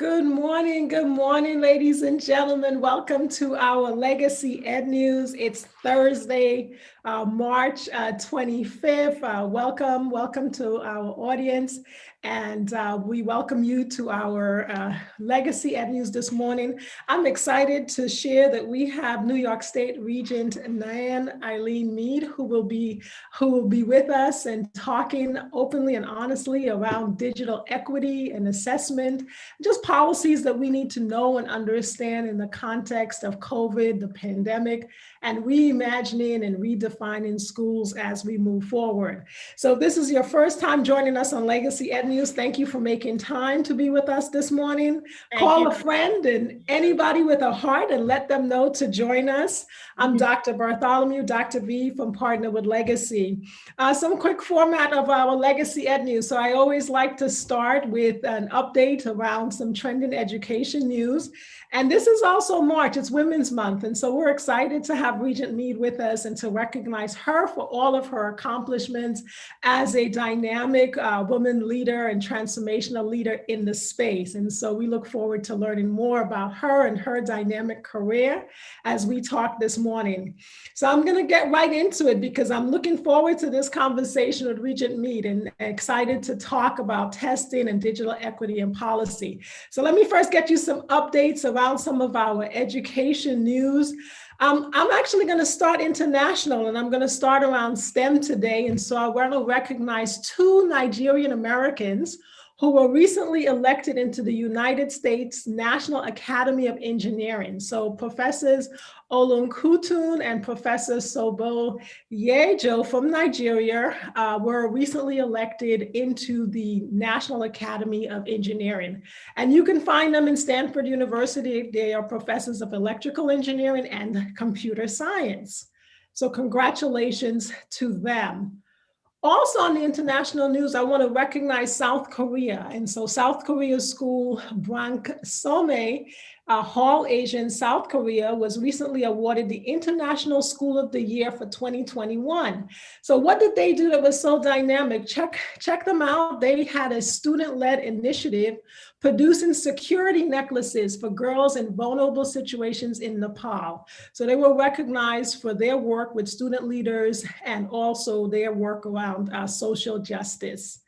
Good morning, ladies and gentlemen. Welcome to our Legacy Ed News. It's Thursday, March 25th. Welcome to our audience. And we welcome you to our Legacy Ed News this morning. I'm excited to share that we have New York State Regent Nan Eileen Mead, who will be with us and talking openly and honestly around digital equity and assessment, just policies that we need to know and understand in the context of COVID, the pandemic, and reimagining and redefining schools as we move forward. So if this is your first time joining us on Legacy Ed News, thank you for making time to be with us this morning. Call a friend and anybody with a heart and let them know to join us. I'm Dr. Bartholomew, Dr. V from Partner with Legacy. Some quick format of our Legacy Ed News. So I always like to start with an update around some trending education news. And this is also March, it's Women's Month. And so we're excited to have Regent Mead with us and to recognize her for all of her accomplishments as a dynamic woman leader and transformational leader in the space. And so we look forward to learning more about her and her dynamic career as we talk this morning. So I'm going to get right into it because I'm looking forward to this conversation with Regent Mead and excited to talk about testing and digital equity and policy. So let me first get you some updates around some of our education news. I'm actually going to start international, and I'm going to start around STEM today. And so I want to recognize two Nigerian Americans who were recently elected into the United States National Academy of Engineering. So Professors Olunkutun and Professor Sobo Yejo from Nigeria were recently elected into the National Academy of Engineering. And you can find them in Stanford University. They are professors of electrical engineering and computer science. So congratulations to them. Also on the international news, I want to recognize South Korea. And so South Korea's school, Brank Some Hall Asia in South Korea, was recently awarded the International School of the Year for 2021. So what did they do that was so dynamic? Check them out. They had a student-led initiative producing security necklaces for girls in vulnerable situations in Nepal. So they were recognized for their work with student leaders and also their work around social justice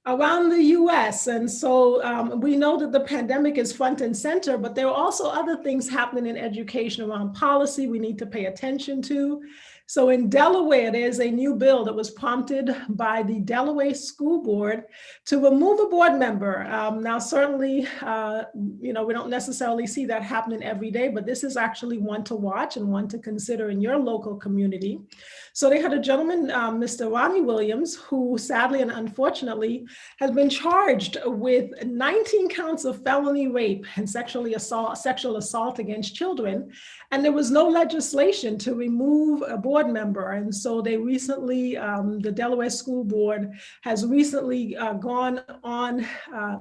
around the US. And so we know that the pandemic is front and center, but there are also other things happening in education around policy we need to pay attention to. So in Delaware, there's a new bill that was prompted by the Delaware School Board to remove a board member. Now, certainly, we don't necessarily see that happening every day, but this is actually one to watch and one to consider in your local community. So they had a gentleman, Mr. Ronnie Williams, who sadly and unfortunately has been charged with 19 counts of felony rape and sexual assault against children. And there was no legislation to remove a board member. And so they recently, the Delaware School Board has recently gone on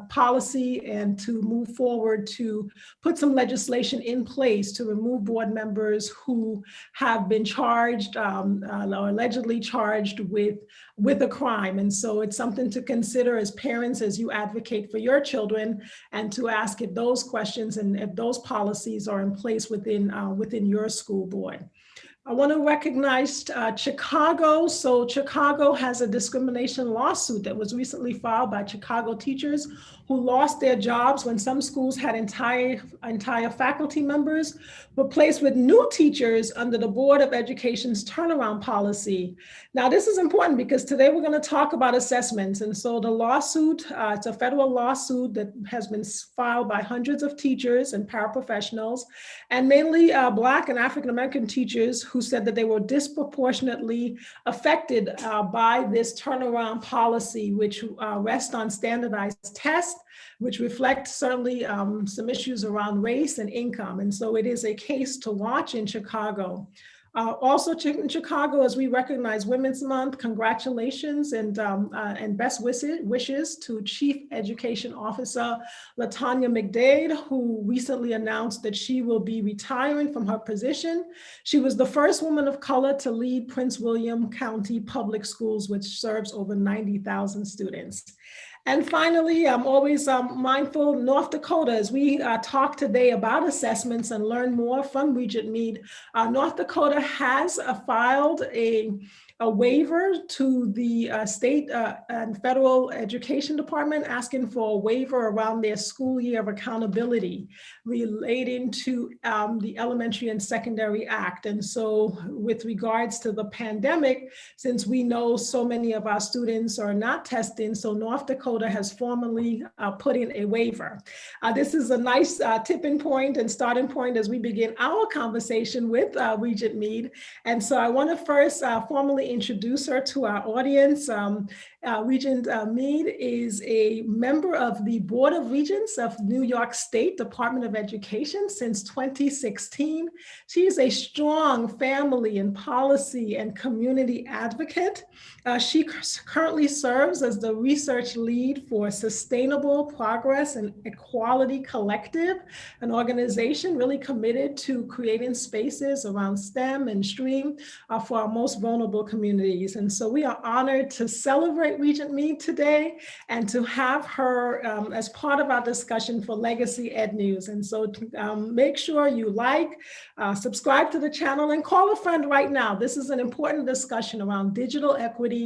policy and to move forward to put some legislation in place to remove board members who have been charged or allegedly charged with a crime. And so it's something to consider as parents as you advocate for your children and to ask if those questions and if those policies are in place within your school board. I want to recognize Chicago. So Chicago has a discrimination lawsuit that was recently filed by Chicago teachers who lost their jobs when some schools had entire faculty members replaced with new teachers under the Board of Education's turnaround policy. Now, this is important because today we're going to talk about assessments. And so the lawsuit, it's a federal lawsuit that has been filed by hundreds of teachers and paraprofessionals, and mainly Black and African-American teachers who said that they were disproportionately affected by this turnaround policy, which rests on standardized tests, which reflect certainly some issues around race and income. And so it is a case to watch in Chicago. Also in Chicago, as we recognize Women's Month, congratulations and best wishes to Chief Education Officer LaTanya McDade, who recently announced that she will be retiring from her position. She was the first woman of color to lead Prince William County Public Schools, which serves over 90,000 students. And finally, I'm always mindful, North Dakota, as we talk today about assessments and learn more from Regent Meade, North Dakota has filed a waiver to the state and federal education department, asking for a waiver around their school year of accountability relating to the Elementary and Secondary Act. And so with regards to the pandemic, since we know so many of our students are not testing, so North Dakota has formally put in a waiver. This is a nice tipping point and starting point as we begin our conversation with Regent Meade. And so I want to first formally introduce her to our audience. Regent Meade is a member of the Board of Regents of New York State Department of Education since 2016. She is a strong family and policy and community advocate. She currently serves as the research lead for Sustainable Progress and Equality Collective, an organization really committed to creating spaces around STEM and STREAM for our most vulnerable communities. And so we are honored to celebrate Regent Meade today and to have her as part of our discussion for Legacy Ed News. And so make sure you subscribe to the channel, and call a friend right now. This is an important discussion around digital equity,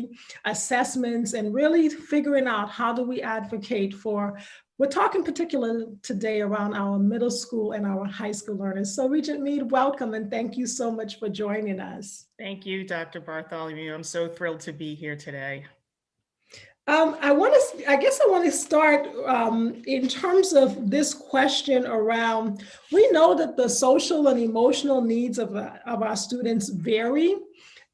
assessments, and really figuring out how do we advocate for, we're talking particularly today around our middle school and our high school learners. So Regent Meade, welcome, and thank you so much for joining us. Thank you, Dr. Bartholomew. I'm so thrilled to be here today. I guess I want to start in terms of this question around, we know that the social and emotional needs of our students vary.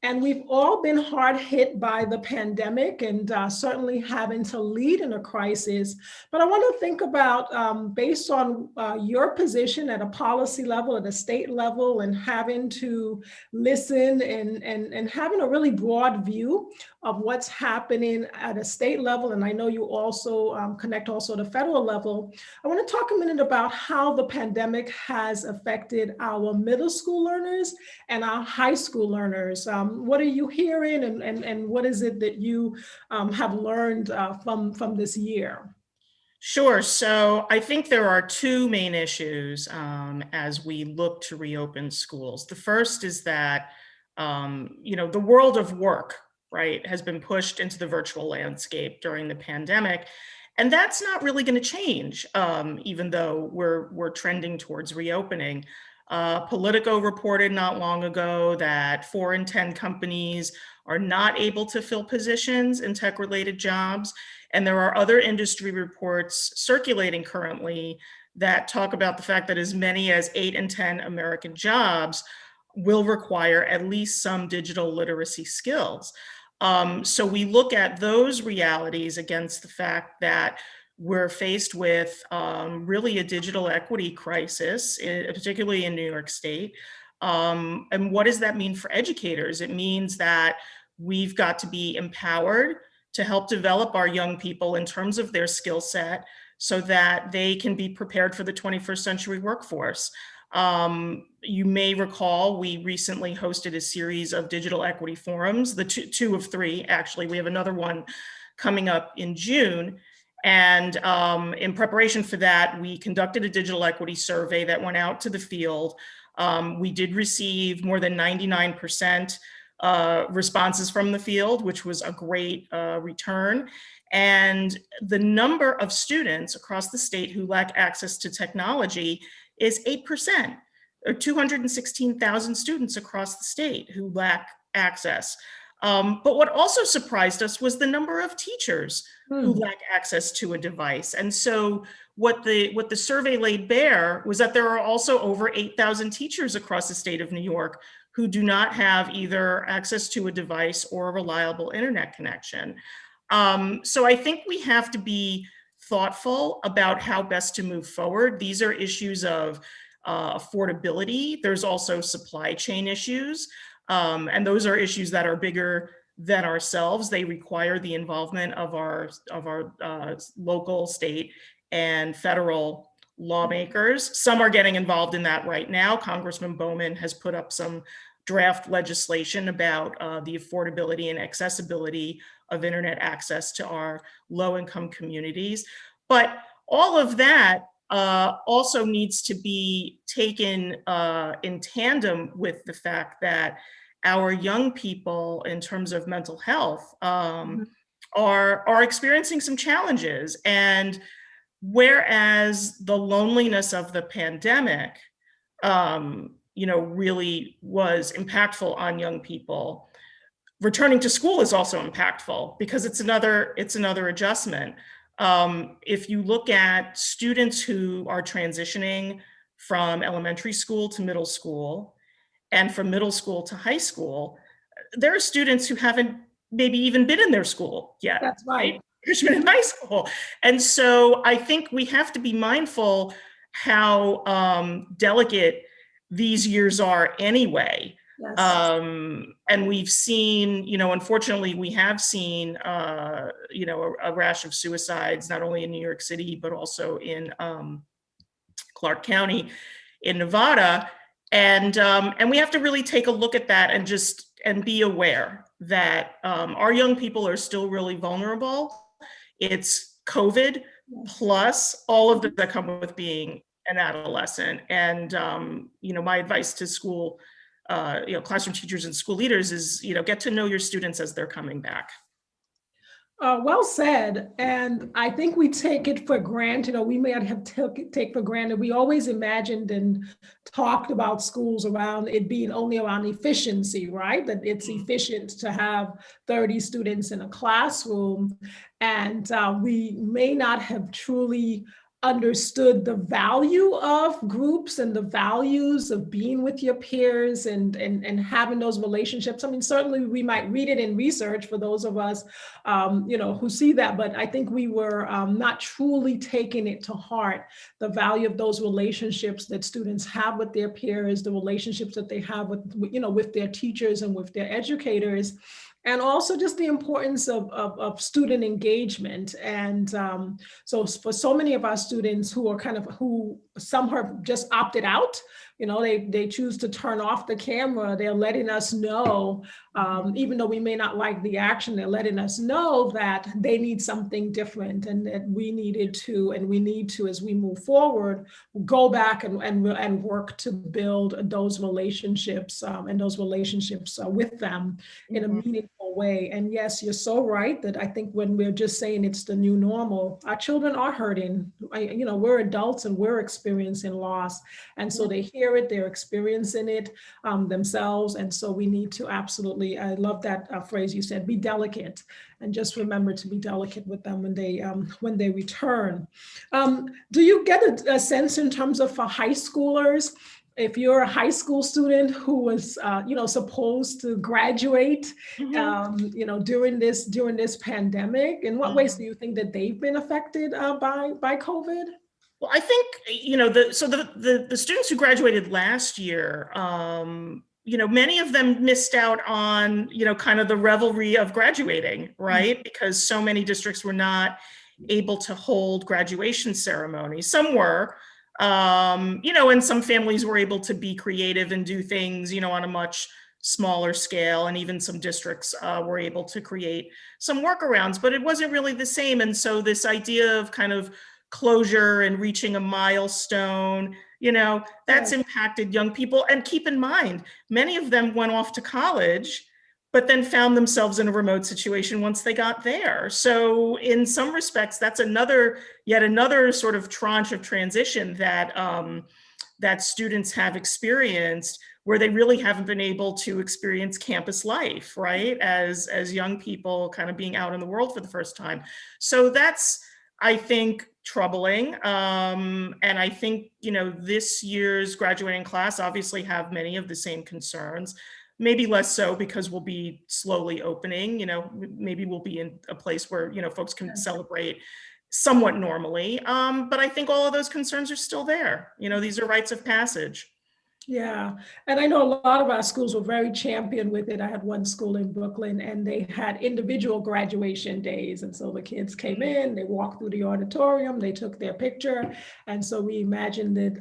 And we've all been hard hit by the pandemic and certainly having to lead in a crisis. But I want to think about, based on your position at a policy level, at a state level, and having to listen and having a really broad view of what's happening at a state level. And I know you also connect also at a federal level. I want to talk a minute about how the pandemic has affected our middle school learners and our high school learners. What are you hearing, and what is it that you have learned from this year? Sure. So I think there are two main issues as we look to reopen schools. The first is that, the world of work, right, has been pushed into the virtual landscape during the pandemic. And that's not really going to change, even though we're trending towards reopening. Politico reported not long ago that 4 in 10 companies are not able to fill positions in tech-related jobs. And there are other industry reports circulating currently that talk about the fact that as many as 8 in 10 American jobs will require at least some digital literacy skills. So we look at those realities against the fact that we're faced with really a digital equity crisis, particularly in New York State. And what does that mean for educators? It means that we've got to be empowered to help develop our young people in terms of their skill set so that they can be prepared for the 21st century workforce. You may recall we recently hosted a series of digital equity forums, the two of 3, actually. We have another one coming up in June. And in preparation for that, we conducted a digital equity survey that went out to the field. We did receive more than 99% responses from the field, which was a great return. And the number of students across the state who lack access to technology is 8%, or 216,000 students across the state who lack access. But what also surprised us was the number of teachers who lack access to a device. And so what the survey laid bare was that there are also over 8,000 teachers across the state of New York who do not have either access to a device or a reliable internet connection. So I think we have to be thoughtful about how best to move forward. These are issues of affordability. There's also supply chain issues. And those are issues that are bigger than ourselves. They require the involvement of our local, state, and federal lawmakers. Some are getting involved in that right now. Congressman Bowman has put up some draft legislation about the affordability and accessibility of internet access to our low-income communities. But all of that also needs to be taken in tandem with the fact that our young people, in terms of mental health, are experiencing some challenges. And whereas the loneliness of the pandemic, really was impactful on young people, returning to school is also impactful because it's another adjustment. If you look at students who are transitioning from elementary school to middle school and from middle school to high school, there are students who haven't maybe even been in their school yet. That's right. Freshmen in high school. And so I think we have to be mindful how delicate these years are anyway. Yes. And we've seen, unfortunately, we have seen, a rash of suicides, not only in New York City, but also in Clark County in Nevada. And we have to really take a look at that and be aware that our young people are still really vulnerable. It's COVID plus all of that come with being an adolescent. And, my advice to school, classroom teachers and school leaders is, get to know your students as they're coming back. Well said. And I think we take it for granted, or we may have take for granted. We always imagined and talked about schools around it being only around efficiency, right? That it's efficient to have 30 students in a classroom. And we may not have truly understood the value of groups and the values of being with your peers and having those relationships. I mean, certainly we might read it in research for those of us, who see that, but I think we were not truly taking it to heart, the value of those relationships that students have with their peers, the relationships that they have with their teachers and with their educators. And also just the importance of student engagement. And so for so many of our students who are some have just opted out, they choose to turn off the camera, they're letting us know, even though we may not like the action, they're letting us know that they need something different and that we need to, as we move forward, go back and work to build those relationships with them in a meaningful way. And yes, you're so right that I think when we're just saying it's the new normal, our children are hurting. We're adults and we're experiencing loss. And so they hear it, they're experiencing it themselves. And so we need to absolutely, I love that phrase you said, be delicate, and just remember to be delicate with them when they return. Do you get a sense in terms of for high schoolers, if you're a high school student who was, supposed to graduate, during this pandemic, in what ways do you think that they've been affected by COVID? Well, I think, the students who graduated last year, many of them missed out on, kind of the revelry of graduating, right? Because so many districts were not able to hold graduation ceremonies. Some were, and some families were able to be creative and do things, on a much smaller scale. And even some districts were able to create some workarounds, but it wasn't really the same. And so this idea of kind of closure and reaching a milestone, that's impacted young people. And keep in mind, many of them went off to college, but then found themselves in a remote situation once they got there. So in some respects, that's yet another sort of tranche of transition that students have experienced, where they really haven't been able to experience campus life, right? As young people kind of being out in the world for the first time. So that's, I think, troubling. And I think, this year's graduating class obviously have many of the same concerns, maybe less so because we'll be slowly opening, maybe we'll be in a place where, folks can celebrate somewhat normally. But I think all of those concerns are still there. These are rites of passage. Yeah, and I know a lot of our schools were very champion with it. I had one school in Brooklyn and they had individual graduation days. And so the kids came in, they walked through the auditorium, they took their picture. And so we imagined that,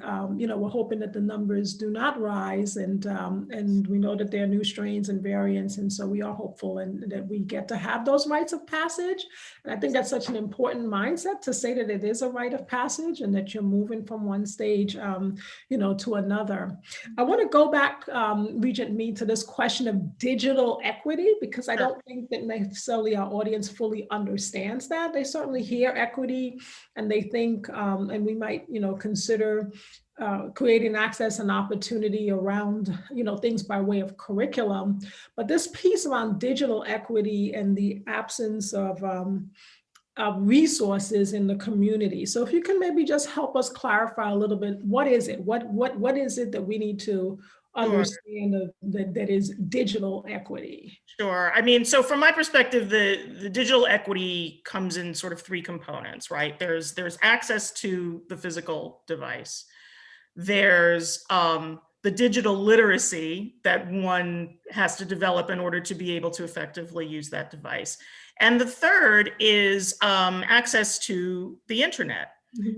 we're hoping that the numbers do not rise. And we know that there are new strains and variants. And so we are hopeful and that we get to have those rites of passage. And I think that's such an important mindset to say that it is a rite of passage and that you're moving from one stage, to another. I want to go back, Regent Mead, to this question of digital equity, because I Sure. don't think that necessarily our audience fully understands that. They certainly hear equity and they think, and we might, consider creating access and opportunity around, things by way of curriculum. But this piece around digital equity and the absence of resources in the community. So if you can maybe just help us clarify a little bit, what is it? What is it that we need to Sure. understand that is digital equity? Sure. I mean, so from my perspective, the digital equity comes in sort of three components, right? There's access to the physical device. There's the digital literacy that one has to develop in order to be able to effectively use that device. And the third is access to the internet,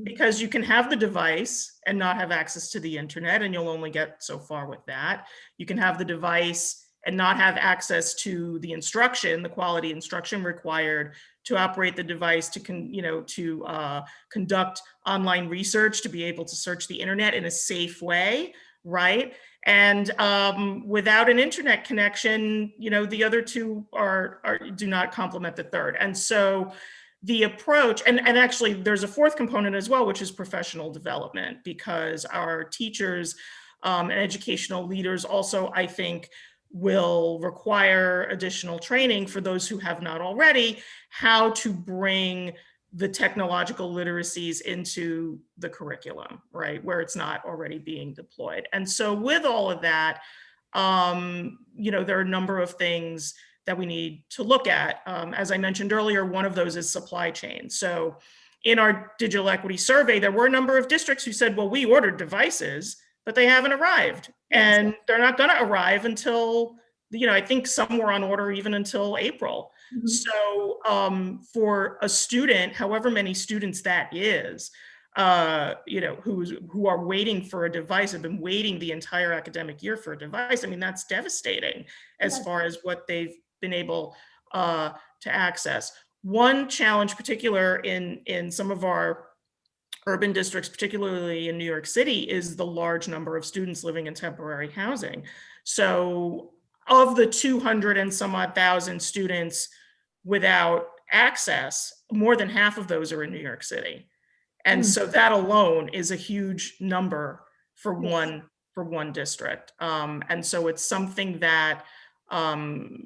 because you can have the device and not have access to the internet, and you'll only get so far with that. You can have the device and not have access to the instruction, the quality instruction required to operate the device, to conduct online research, to be able to search the internet in a safe way, right? And without an internet connection, the other two do not complement the third. And so the approach, and actually there's a fourth component as well, which is professional development, because our teachers and educational leaders also, I think, will require additional training for those who have not already, how to bring the technological literacies into the curriculum, right, where it's not already being deployed. And so with all of that, there are a number of things that we need to look at. As I mentioned earlier, one of those is supply chain. So in our digital equity survey, there were a number of districts who said, well, we ordered devices, but they haven't arrived. And they're not going to arrive until, I think some were on order even until April. Mm-hmm. So for a student, however many students that is, who are waiting for a device, have been waiting the entire academic year for a device, I mean, that's devastating as far as what they've been able to access. One challenge, particular in some of our urban districts, particularly in New York City, is the large number of students living in temporary housing. So of the 200 and some odd thousand students without access, more than half of those are in New York City. And so that alone is a huge number for one district. And so it's something that,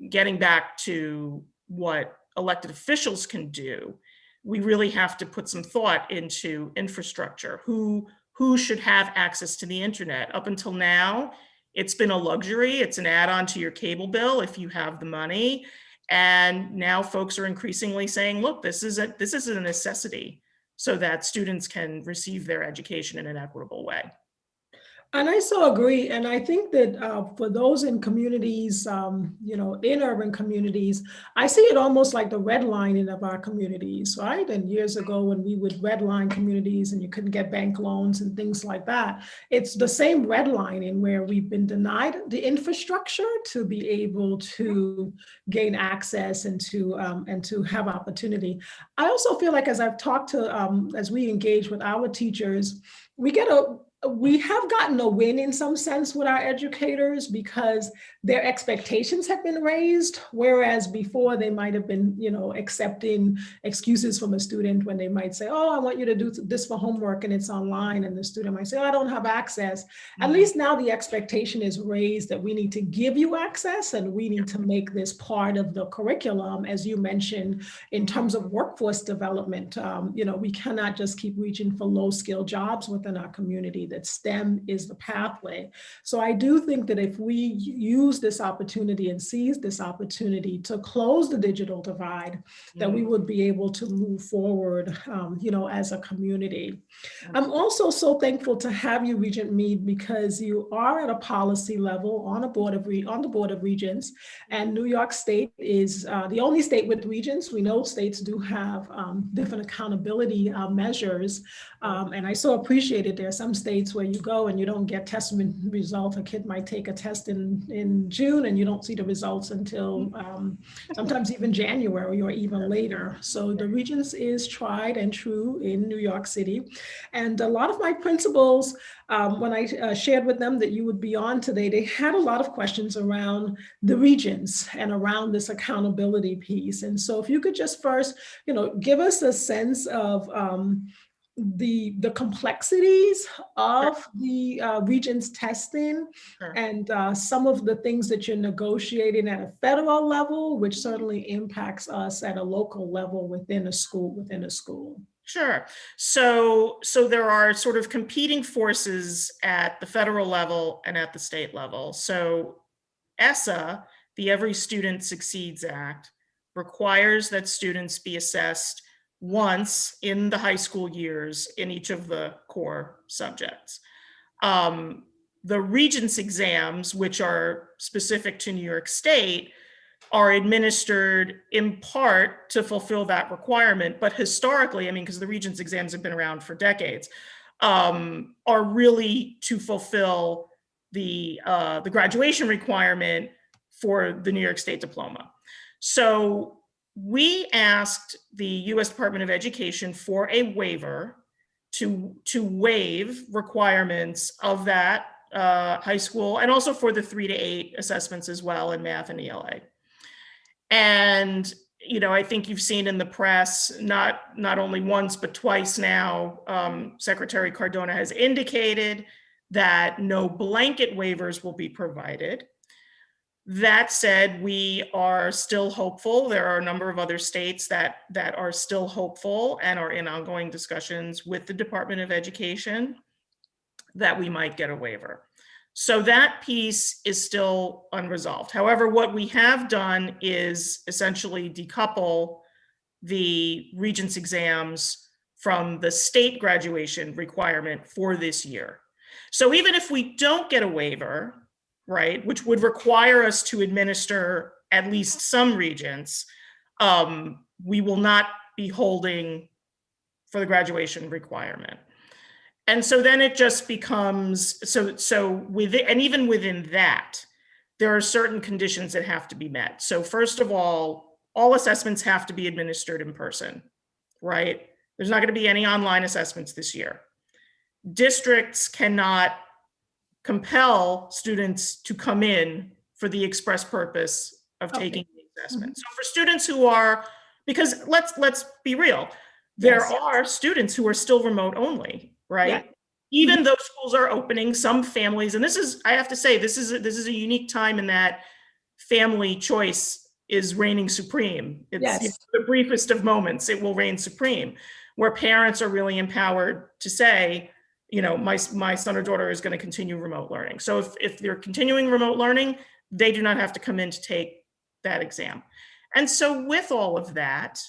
getting back to what elected officials can do, we really have to put some thought into infrastructure. Who should have access to the internet? Up until now, it's been a luxury. It's an add-on to your cable bill if you have the money. And now folks are increasingly saying, look, this is a necessity so that students can receive their education in an equitable way. And I so agree. And I think that for those in communities, in urban communities, I see it almost like the redlining of our communities, right? And years ago when we would redline communities and you couldn't get bank loans and things like that, it's the same redlining where we've been denied the infrastructure to be able to gain access and to have opportunity. I also feel like as I've talked to, as we engage with our teachers, we have gotten a win in some sense with our educators because their expectations have been raised, whereas before they might have been, accepting excuses from a student when they might say, oh, I want you to do this for homework and it's online. And the student might say, oh, I don't have access. At least now the expectation is raised that we need to give you access and we need to make this part of the curriculum, as you mentioned, in terms of workforce development. We cannot just keep reaching for low-skilled jobs within our community. that STEM is the pathway. So I do think that if we use this opportunity and seize this opportunity to close the digital divide, that we would be able to move forward, as a community. I'm also so thankful to have you, Regent Mead, because you are at a policy level on the Board of Regents, and New York State is the only state with regents. We know states do have different accountability measures, and I so appreciate it. There are some states where you go and you don't get test results. A kid might take a test in June and you don't see the results until sometimes even January or even later. So the Regents is tried and true in New York City. And a lot of my principals, when I shared with them that you would be on today, they had a lot of questions around the Regents and around this accountability piece. And so if you could just first, give us a sense of the complexities of the Regents testing, and some of the things that you're negotiating at a federal level, which certainly impacts us at a local level within a school. Sure. So there are sort of competing forces at the federal level and at the state level. So ESSA, the Every Student Succeeds Act, requires that students be assessed once in the high school years in each of the core subjects. The Regents exams, which are specific to New York State, are administered in part to fulfill that requirement, but historically, because the Regents exams have been around for decades, are really to fulfill the graduation requirement for the New York State diploma. So we asked the U.S. Department of Education for a waiver to waive requirements of that high school, and also for the 3 to 8 assessments as well in math and ELA. And I think you've seen in the press, not only once, but twice now, Secretary Cardona has indicated that no blanket waivers will be provided. That said, we are still hopeful. There are a number of other states that are still hopeful and are in ongoing discussions with the Department of Education that we might get a waiver. So that piece is still unresolved. However, what we have done is essentially decouple the Regents exams from the state graduation requirement for this year. So even if we don't get a waiver, right, which would require us to administer at least some Regents, we will not be holding for the graduation requirement. And so then it just becomes, and even within that, there are certain conditions that have to be met. So first of all assessments have to be administered in person, right? There's not going to be any online assessments this year. Districts cannot compel students to come in for the express purpose of taking the assessment. So for students who are, because let's be real, there are students who are still remote only, right? Yeah. Even though schools are opening, some families, and this is, I have to say, this is a unique time in that family choice is reigning supreme. It's the briefest of moments, it will reign supreme, where parents are really empowered to say, my son or daughter is going to continue remote learning. So if they're continuing remote learning, they do not have to come in to take that exam. And so with all of that,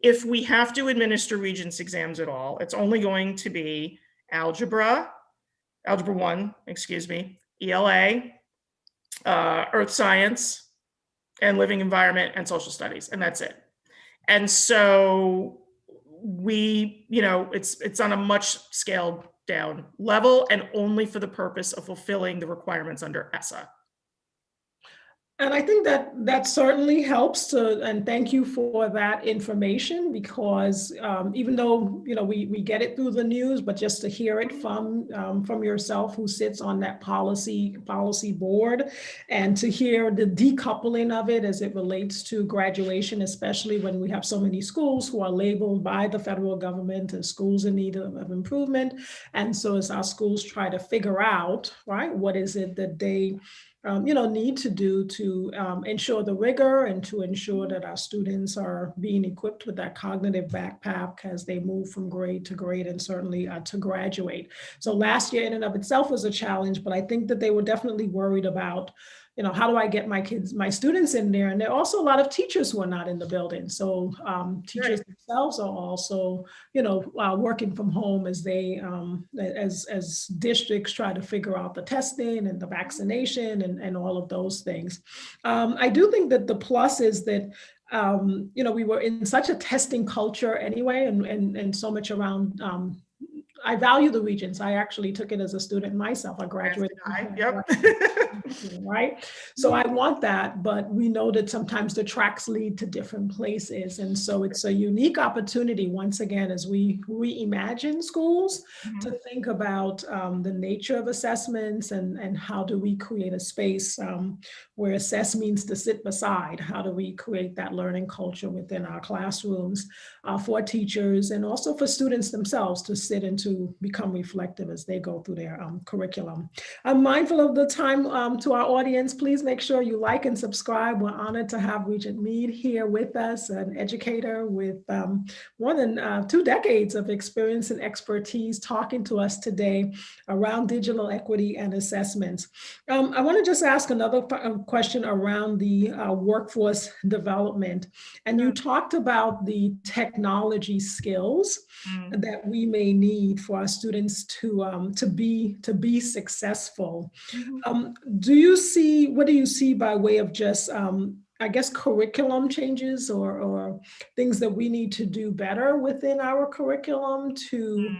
if we have to administer Regents exams at all, it's only going to be Algebra 1, ELA, Earth Science, and Living Environment, and Social Studies, and that's it. And so we, it's on a much scaled down level and only for the purpose of fulfilling the requirements under ESSA. And I think that certainly helps and thank you for that information, because even though, we get it through the news, but just to hear it from yourself, who sits on that policy board, and to hear the decoupling of it as it relates to graduation, especially when we have so many schools who are labeled by the federal government as schools in need of improvement. And so as our schools try to figure out, right, what is it that they need to do to ensure the rigor and to ensure that our students are being equipped with that cognitive backpack as they move from grade to grade and certainly to graduate. So last year in and of itself was a challenge, but I think that they were definitely worried about, how do I get my students in there? And there are also a lot of teachers who are not in the building. So teachers themselves are also, working from home as they, as districts try to figure out the testing and the vaccination and all of those things. I do think that the plus is that we were in such a testing culture anyway, and so much around. I value the Regents. I actually took it as a student myself. I graduated. Yep. Right. So I want that, but we know that sometimes the tracks lead to different places. And so it's a unique opportunity, once again, as we reimagine schools, to think about the nature of assessments and how do we create a space where assess means to sit beside. How do we create that learning culture within our classrooms for teachers and also for students themselves to sit and to become reflective as they go through their curriculum. I'm mindful of the time to our audience. Please make sure you like and subscribe. We're honored to have Regent Mead here with us, an educator with more than 2 decades of experience and expertise talking to us today around digital equity and assessments. I want to just ask another question around the workforce development. And you talked about the technology skills that we may need for our students to be successful. What do you see by way of just I guess curriculum changes or things that we need to do better within our curriculum to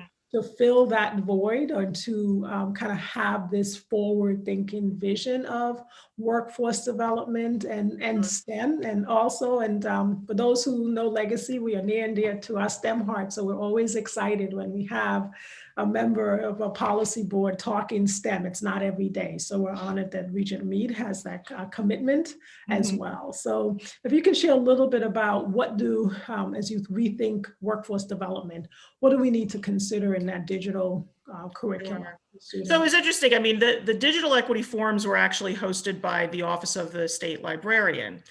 fill that void or to kind of have this forward-thinking vision of workforce development and STEM, and also, and for those who know Legacy, we are near and dear to our STEM heart, so we're always excited when we have a member of a policy board talking STEM. It's not every day, so we're honored that Regent Mead has that commitment as well. So if you can share a little bit about what as you rethink workforce development, what do we need to consider in that digital curriculum? So it's interesting. I mean, the digital equity forums were actually hosted by the Office of the State Librarian.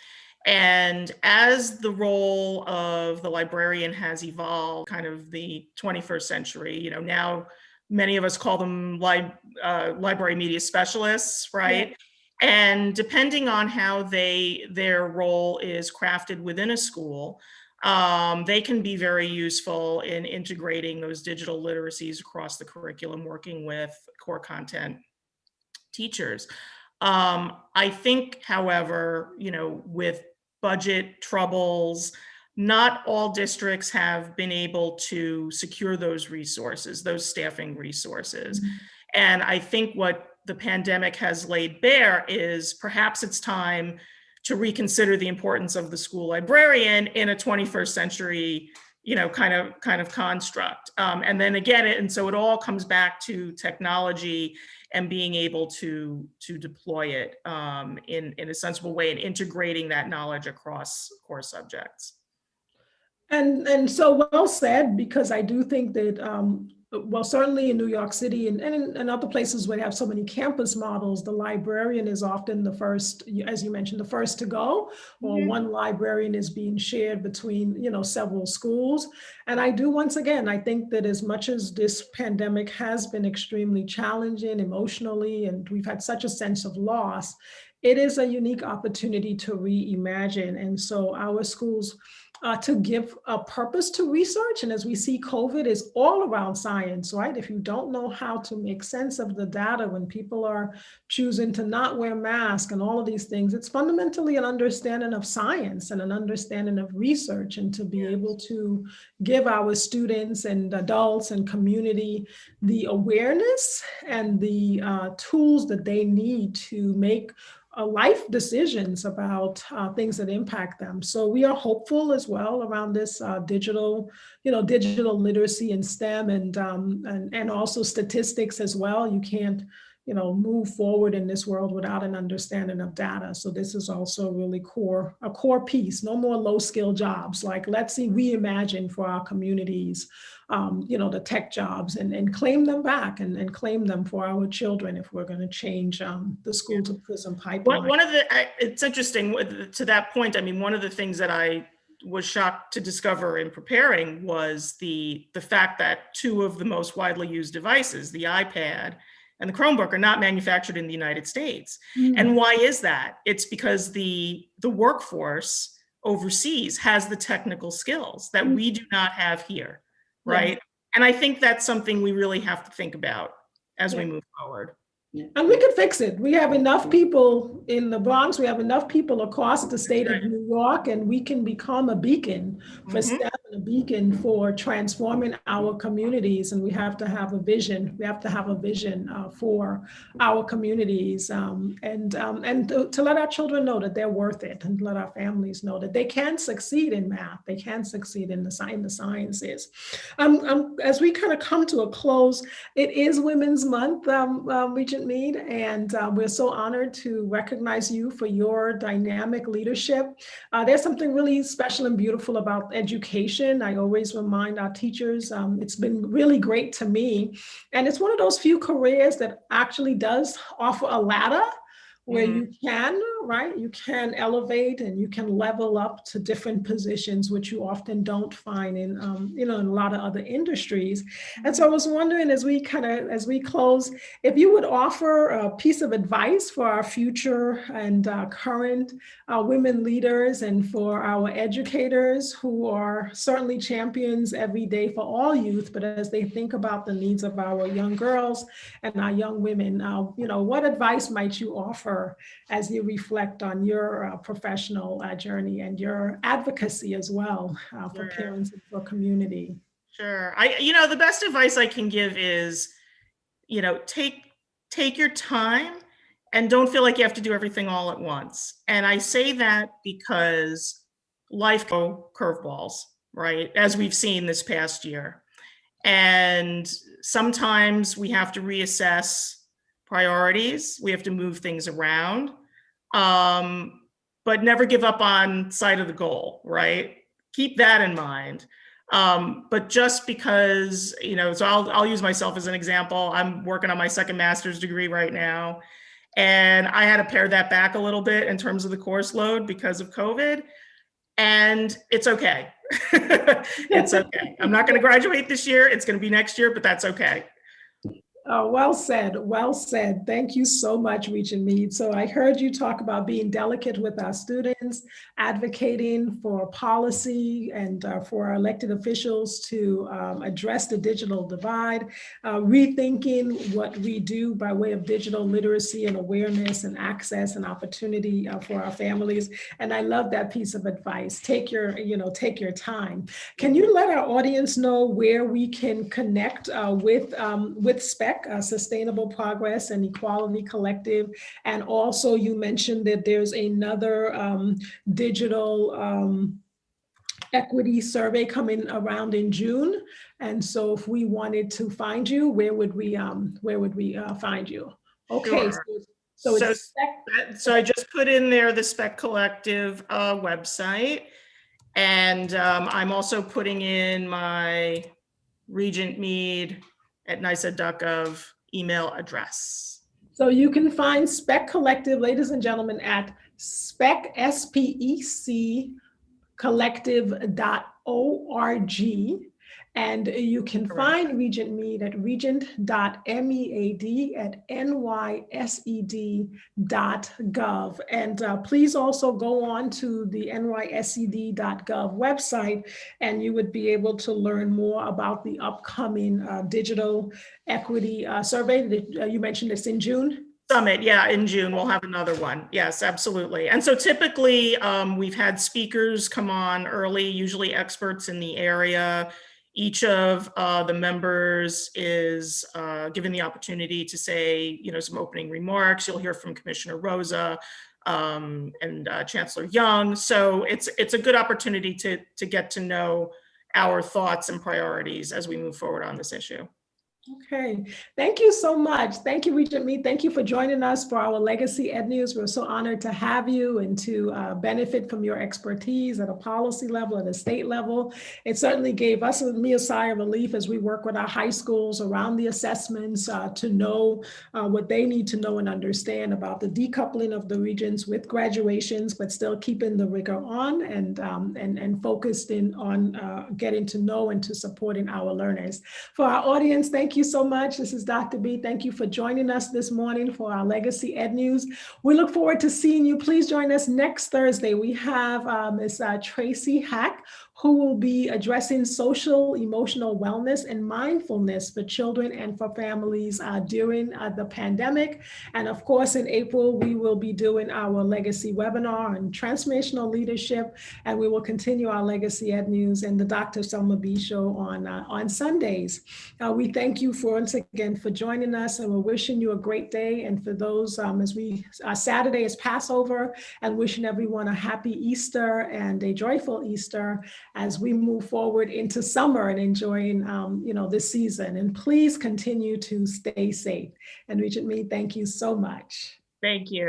And as the role of the librarian has evolved, kind of the 21st century, now many of us call them library media specialists, right? Yeah. And depending on how their role is crafted within a school, they can be very useful in integrating those digital literacies across the curriculum, working with core content teachers. I think, however, with budget troubles, not all districts have been able to secure those resources, those staffing resources. And I think what the pandemic has laid bare is perhaps it's time to reconsider the importance of the school librarian in a 21st century, kind of construct. And then again, and so it all comes back to technology and being able to deploy it in a sensible way and integrating that knowledge across core subjects. And so well said, because I do think that certainly in New York City and other places where they have so many campus models, the librarian is often the first, as you mentioned, the first to go, or one librarian is being shared between, several schools. And I do, once again, I think that as much as this pandemic has been extremely challenging emotionally, and we've had such a sense of loss, it is a unique opportunity to reimagine. And so our schools, to give a purpose to research. And as we see, COVID is all around science, right? If you don't know how to make sense of the data when people are choosing to not wear masks and all of these things, it's fundamentally an understanding of science and an understanding of research, and to be able to give our students and adults and community the awareness and the tools that they need to make life decisions about things that impact them. So we are hopeful as well around this digital literacy in STEM and also statistics as well. You can't move forward in this world without an understanding of data. So this is also really a core piece. No more low skill jobs. Like, let's see, reimagine for our communities, the tech jobs, and claim them back, and claim them for our children if we're going to change the school to prison pipeline. It's interesting to that point. I mean, one of the things that I was shocked to discover in preparing was the fact that two of the most widely used devices, the iPad and the Chromebook, are not manufactured in the United States. And why is that? It's because the workforce overseas has the technical skills that we do not have here, right? Yeah. And I think that's something we really have to think about as we move forward. And we can fix it. We have enough people in the Bronx. We have enough people across the state of New York, and we can become a beacon for STEM and a beacon for transforming our communities. And we have to have a vision. We have to have a vision for our communities, and to let our children know that they're worth it, and let our families know that they can succeed in math. They can succeed in the sciences. As we kind of come to a close, it is Women's Month, Regent Mead, and we're so honored to recognize you for your dynamic leadership. There's something really special and beautiful about education. I always remind our teachers, it's been really great to me. And it's one of those few careers that actually does offer a ladder where you can, right? You can elevate and you can level up to different positions, which you often don't find in, in a lot of other industries. And so I was wondering, as we close, if you would offer a piece of advice for our future and current women leaders, and for our educators who are certainly champions every day for all youth, but as they think about the needs of our young girls and our young women, what advice might you offer as you reflect on your professional journey and your advocacy as well for parents and for community? Sure. The best advice I can give is, take your time and don't feel like you have to do everything all at once. And I say that because life goes curveballs, right? As we've seen this past year. And sometimes we have to reassess priorities. We have to move things around, but never give up on sight of the goal, right? Keep that in mind. But just because, so I'll use myself as an example. I'm working on my second master's degree right now, and I had to pare that back a little bit in terms of the course load because of COVID, and it's okay. It's okay. I'm not going to graduate this year. It's going to be next year, but that's okay. Oh, well said. Well said. Thank you so much, Regent Mead. So I heard you talk about being delicate with our students, advocating for policy and for our elected officials to address the digital divide, rethinking what we do by way of digital literacy and awareness and access and opportunity for our families. And I love that piece of advice. Take your time. Can you let our audience know where we can connect with SPEC? Sustainable Progress and Equality Collective. And also you mentioned that there's another digital equity survey coming around in June. And so if we wanted to find you, where would we find you? Okay. Sure. So I just put in there the SPEC Collective website. And I'm also putting in my Regent Mead at NYSED.gov email address. So you can find SPEC Collective, ladies and gentlemen, at SPEC, S-P-E-C, collective.org. And you can find Regent Mead at regent.mead@nysed.gov. And please also go on to the nysed.gov website, and you would be able to learn more about the upcoming digital equity survey that you mentioned. It's in June. Summit, yeah, in June we'll have another one. Yes, absolutely. And so typically we've had speakers come on early, usually experts in the area. Each of the members is given the opportunity to say, some opening remarks. You'll hear from Commissioner Rosa and Chancellor Young. So it's a good opportunity to get to know our thoughts and priorities as we move forward on this issue. Okay, thank you so much. Thank you, Regent Mead. Thank you for joining us for our Legacy Ed News. We're so honored to have you and to benefit from your expertise at a policy level, at a state level. It certainly gave us and me a sigh of relief as we work with our high schools around the assessments to know what they need to know and understand about the decoupling of the regions with graduations, but still keeping the rigor on and focused in on getting to know and to supporting our learners. For our audience, thank you so much. This is Dr. B. Thank you for joining us this morning for our Legacy Ed News. We look forward to seeing you. Please join us next Thursday. We have Ms. Tracy Hack, who will be addressing social, emotional wellness and mindfulness for children and for families during the pandemic. And of course, in April, we will be doing our Legacy webinar on transformational leadership, and we will continue our Legacy Ed News and the Dr. Selma B Show on Sundays. We thank you once again for joining us, and we're wishing you a great day. And for those, Saturday is Passover, and wishing everyone a happy Easter and a joyful Easter as we move forward into summer and enjoying, this season. And please continue to stay safe. And Regent Mead, thank you so much. Thank you.